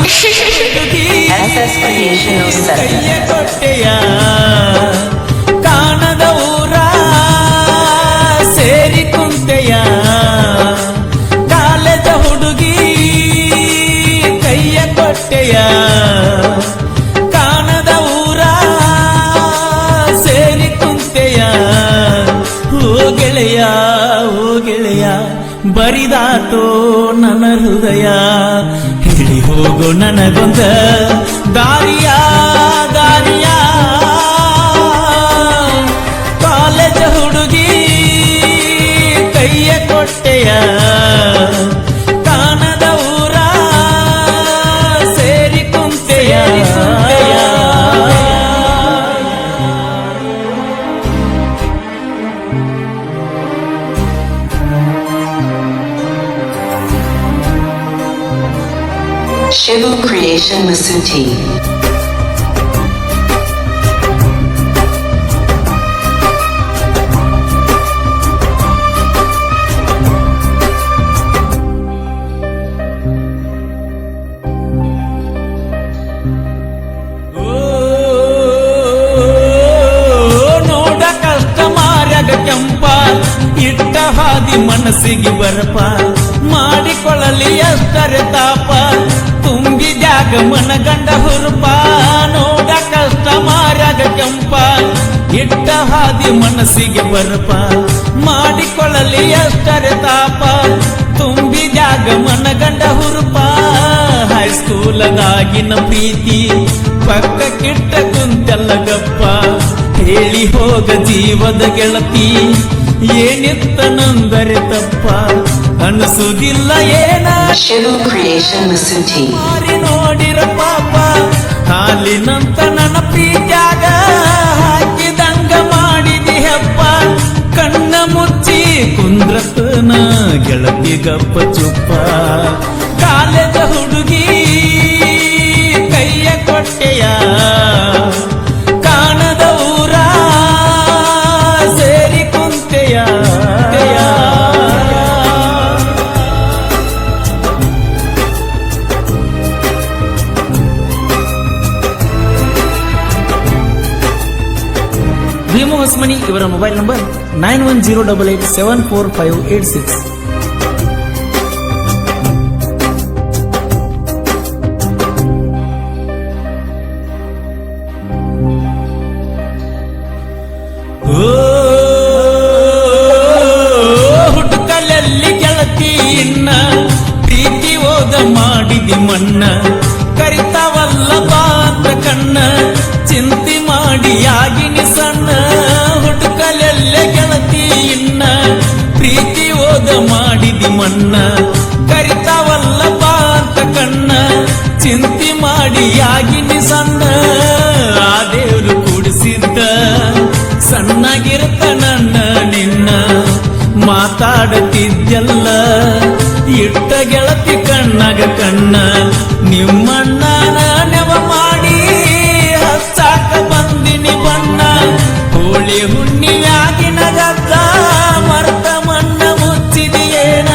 SS Creation 07. ಕೈಯ ಕೊಟ್ಟೆಯ ಕಾಣದ ಊರ ಸೇರಿ ಕುಂತೆಯ ಕಾಲೇಜ ಹುಡುಗಿ ಕೈಯ ಕೊಟ್ಟೆಯ ಕಾಣದ ಊರ ಸೇರಿ ಕುಂತೆಯ ಓ ಗೆಳೆಯ ಬರಿದಾತೋ ನನ್ನ ಹೃದಯ ಹೇಳಿ ಹೋಗೋ ನನಗೊಂದ ದಾರಿಯ ಕಾಲೇಜ ಹುಡುಗಿ ಕೈಯ ಕೊಟ್ಟೆಯ ಕಾಣದ ಊರ ಸೇರಿ ಕುಂತೆಯ Shivu Creation Masuti. ನೋಡ ಕಷ್ಟ ಮಾರ್ಯಾಗ ಕೆಂಪ ಇಟ್ಟ ಹಾದಿ ಮನಸ್ಸಿಗೆ ಬರಪ ಮಾಡಿಕೊಳ್ಳಲಿ ಅಷ್ಟರೆ ತಾಪ ತುಂಬಿದ್ಯಾಗ ಮನಗಂಡ ಹುರುಪ ನೋಡ ಕಷ್ಟ ಮಾರ್ಯಾಗ ಕೆಂಪ ಇಟ್ಟ ಹಾದಿ ಮನಸ್ಸಿಗೆ ಬರಪ ಮಾಡಿಕೊಳ್ಳಲಿ ಅಷ್ಟರೆ ತಾಪ ತುಂಬಿದ್ಯಾಗ ಮನಗಂಡ ಹುರುಪ ಹೈಸ್ಕೂಲದಾಗಿನ ಪ್ರೀತಿ ಪಕ್ಕ ಕಿಟ್ಟ ಕುಂತೆಲ್ಲ ಗಪ್ಪ ಹೇಳಿ ಹೋಗ ಜೀವದ ಗೆಳತಿ ಏನಿತ್ತ ನಂದರೆ ತಪ್ಪ ಅನಿಸುವುದಿಲ್ಲ ಏನ Shivu Creation Masuti. ಮಾರಿ ನೋಡಿರ ಪಾಪ ಹಾಲಿನಂತ ನನ್ನ ಪ್ರೀತ್ಯಾಗ ಹಾಕಿದಂಗ ಮಾಡಿದಿ ಹೆಪ್ಪ ಕಣ್ಣ ಮುಚ್ಚಿ ಕುಂದ್ರತನ ಗೆಳತಿ ಗಪ್ಪ ಚುಪ್ಪ ಕಾಲೇಜ ಹುಡುಗಿ ಕೈಯ ಕೊಟ್ಟೆಯ ಕಾಣದ ಊರ ಸೇರಿ ಕುಂತೆಯ ಭೀಮ ಹೊಸಮನಿ ಇವರ ಮೊಬೈಲ್ ನಂಬರ್ 9108874586. ಹುಡುಕಲಲ್ಲಿ ಗೆಳತಿ ಇನ್ನ ಪ್ರೀತಿ ಓದ ಮಾಡಿದಿ ಮಣ್ಣ ಕರಿತಾವಲ್ಲ ಬಾಂತ ಕಣ್ಣ ಚಿಂತಿ ಮಾಡಿ ಆಗಿನಿ ಸಣ್ಣ ಹುಡುಕಲೆಲ್ಲೆ ಗೆಳತಿ ಇನ್ನ ಪ್ರೀತಿ ಓದ ಮಾಡಿದಿ ಮಣ್ಣ ಕರಿತಾವಲ್ಲ ಬಾಂತ ಕಣ್ಣ ಚಿಂತಿ ಮಾಡಿ ಆಗಿನಿ ಸಣ್ಣ ಆ ದೇವ್ರು ಕೂಡಿಸಿದ್ದ ಸಣ್ಣಗಿರ್ತ ನನ್ನ ನಿನ್ನ ಮಾತಾಡುತ್ತಿದ್ದೆಲ್ಲ ಇಟ್ಟ ಗೆಳತಿ ಕಣ್ಣಾಗ ಕಣ್ಣ ನಿಮ್ಮಣ್ಣ ನೆವ ಮಾಡಿ ಹಚ್ಚಾಕ ಬಂದಿನಿ ಬಣ್ಣ ಹೋಳಿ ಹುಣ್ಣಿವ್ಯಾಗಿನ ಗದ್ದ ಮರ್ತ ಮಣ್ಣ ಮುಚ್ಚಿದಿಯೇನ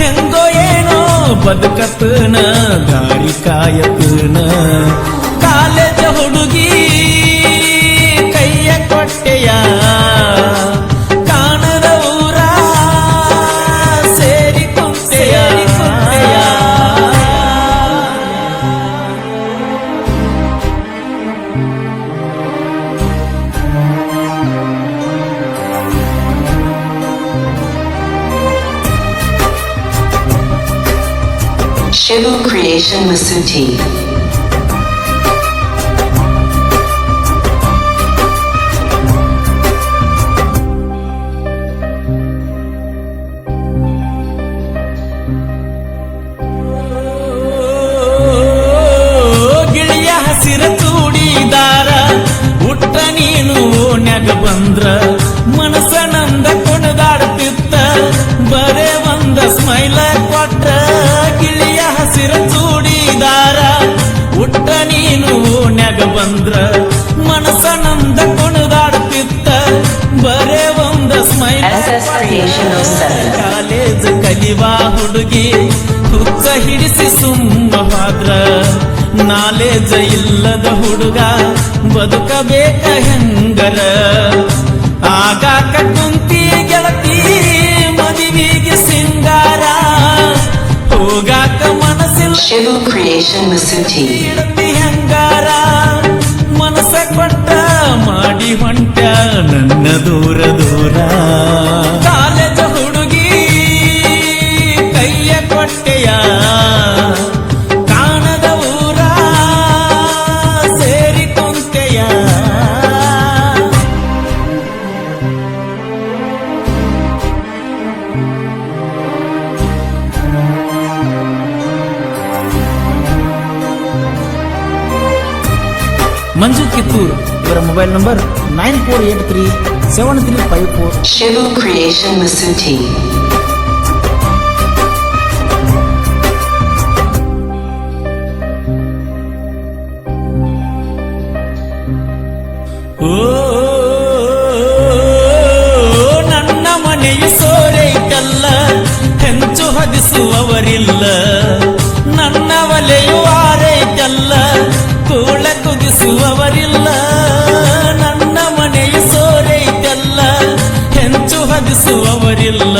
ಹೆಂಗೋ ಏನೋ ಬದುಕತನ ದಾರಿ ಕಾಯತನ ಕಾಲೇಜ ಹುಡುಗಿ ಕೈಯ ಕೊಟ್ಟೆಯ ಕಾಣದ ಊರ ಸೇರಿ ಕುಂತೆಯ Shivu Creation Masuti. ಗಿಳಿಯ ಹಸಿರ ಚೂಡಿದಾರ ಹುಟ್ಟ ನೀನು ಓಣ್ಯಾಗ ಬಂದ್ರ ಮನಸ ನಂದ ಕುಣದಾಡ್ತಿತ್ತ ಬರೇ ಒಂದ ಸ್ಮೈಲ ಕೊಟ್ಟ ಗಿಳಿಯ ಹಸಿರ ಚೂಡಿದಾರ ಹುಟ್ಟ ನೀನು ಓಣ್ಯಾಗ ಬಂದ್ರ ಮನಸ ನಂದ ಕುಣದಾಡ್ತಿತ್ತ ಬರೇ ಒಂದ ಸ್ಮೈಲ SS Creation 07. ಕಾಲೇಜ್ ಕಲಿವಾ ಹುಡುಗಿ ಹುಚ್ಚ ಹಿಡಿಸಿ ಸುಮ್ಮವಾದ್ರ ನಾಲೇಜ ಇಲ್ಲದ ಹುಡುಗ ಬದುಕಬೇಕ ಹೆಂಗರ ಆಗಾಕ ಕುಂತಿ ಗೆಳತಿ ಮದುವೆಗೆ ಸಿಂಗಾರ ಹೋಗಾಕ ಮನಸ್ಸಿಲ್ಲ Shivu Creation Masuti. ಇಡತಿ ಹೆಂಗಾರ ಮನಸ ಕೊಟ್ಟ ಮಾಡಿ ಹೊಂಟ ನನ್ನ ದೂರ ದೂರ ಕಾಲೇಜ ಹುಡುಗಿ ಕೈಯ ಕೊಟ್ಟೆಯ ಕಾಣದ ಊರ ಸೇರಿ ಕುಂತೆಯ ಮಂಜು ಕಿತ್ತೂರ್ ಇವರ mobile number 94837354. Shivu Creation Masuti. ಓ ನನ್ನ ಮನೆಯು ಸೋರೈತಲ್ಲ ಹೆಂಚು ಹೊದಿಸುವವರಿಲ್ಲ ನನ್ನ ಒಲೆಯು ಆರೈತಲ್ಲ ಕೂಳ ಕುದಿಸುವವರಿಲ್ಲ ನನ್ನ ಮನೆಯು ಸೋರೈತಲ್ಲ ಹೆಂಚು ಹೊದಿಸುವವರಿಲ್ಲ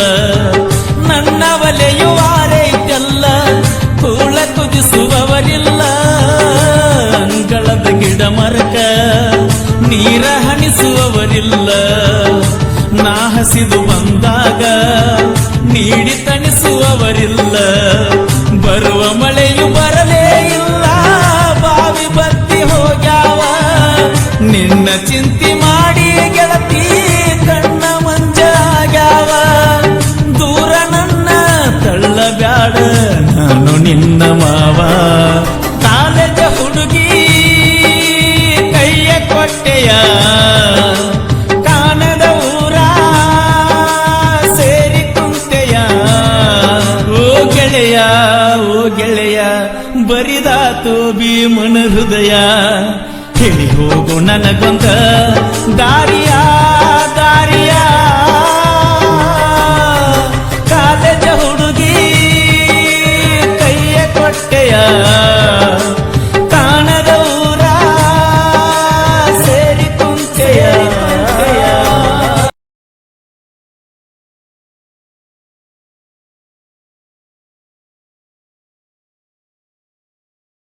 ನನ್ನ ಒಲೆಯು ಆರೈತಲ್ಲ ಕೂಳ ಕುದಿಸುವವರಿಲ್ಲ ಅಂಗಳದ ಗಿಡ ಮರಕ ನೀರ ಹನಿಸುವವರಿಲ್ಲ ನಾ ಹಸಿದು ಬಂದಾಗ ನೀಡಿ ತಣಿಸುವವರಿಲ್ಲ ಬರುವ ಮಳೆಯು ಬರಲೇ ಇಲ್ಲ ಬಾವಿ ಬತ್ತಿ ಹೋಗ್ಯಾವ ನಿನ್ನ ಚಿಂತೆ ಮಾಡಿ ಗೆಳತಿ ಕಣ್ಣ ಮಂಜಾಗ್ಯಾವ ದೂರ ನನ್ನ ತಳ್ಳಬ್ಯಾಡ ನಾನು ನಿನ್ನ ಮಾವ ಕಾಲೇಜ ಹುಡುಗಿ ಕೈಯ ಕೊಟ್ಟೆಯ ಕಾಣದ ಊರ ಸೇರಿ ಕುಂತೆಯ ಓ ಗೆಳೆಯ ಬರಿದಾತು ಭೀಮನ ಹೃದಯ ಹೇಳಿ ಹೋಗು ನನಗೊಂದ ದಾರಿಯ